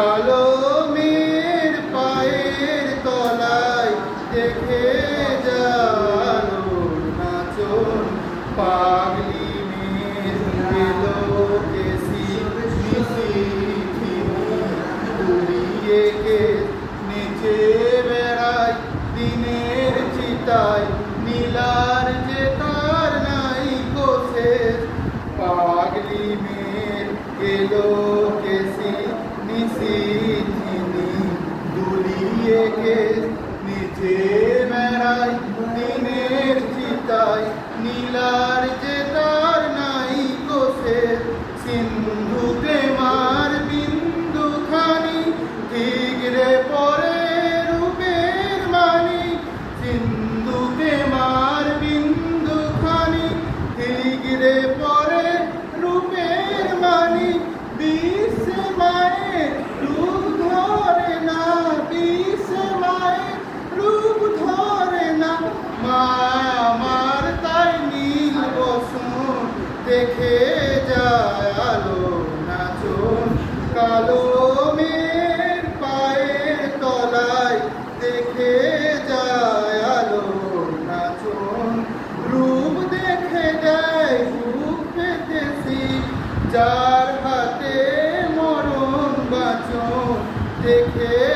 কালো মেয়ের পায়ের তলায় দেখে যালো নাচন পাগলি মেয়ের এলো কেসি মিশি উড়িয়ে কে নেচে বেড়ায় দিনের চিতায় নীলার যে তার নাই কোষের পাগলি মেয়ের এলো কেসি মিশি দুলিয়ে কে নিচে বেড়ায় দিনের চিতায় নীলার যে তার নাই কোষের সিন্ধুতে মার বিন্দু খানি ঠিকরে পরে রূপের মানি সিন্ধুতে মার বিন্দু খানি ঠিকরে পরে রূপের মানি বিশ্বে মায়ের রূপ ধরে না বিশ্বে মায়ের রূপ ধরে না মা আমার তাই নীল বসন দেখে যায় আলো নাচন কালো মেয়ের পায়ের তলায় দেখে যায় আলো নাচন রূপ দেখে দেয় রূপ পেতেছি যার হাতে মরণ বাঁচন দেখে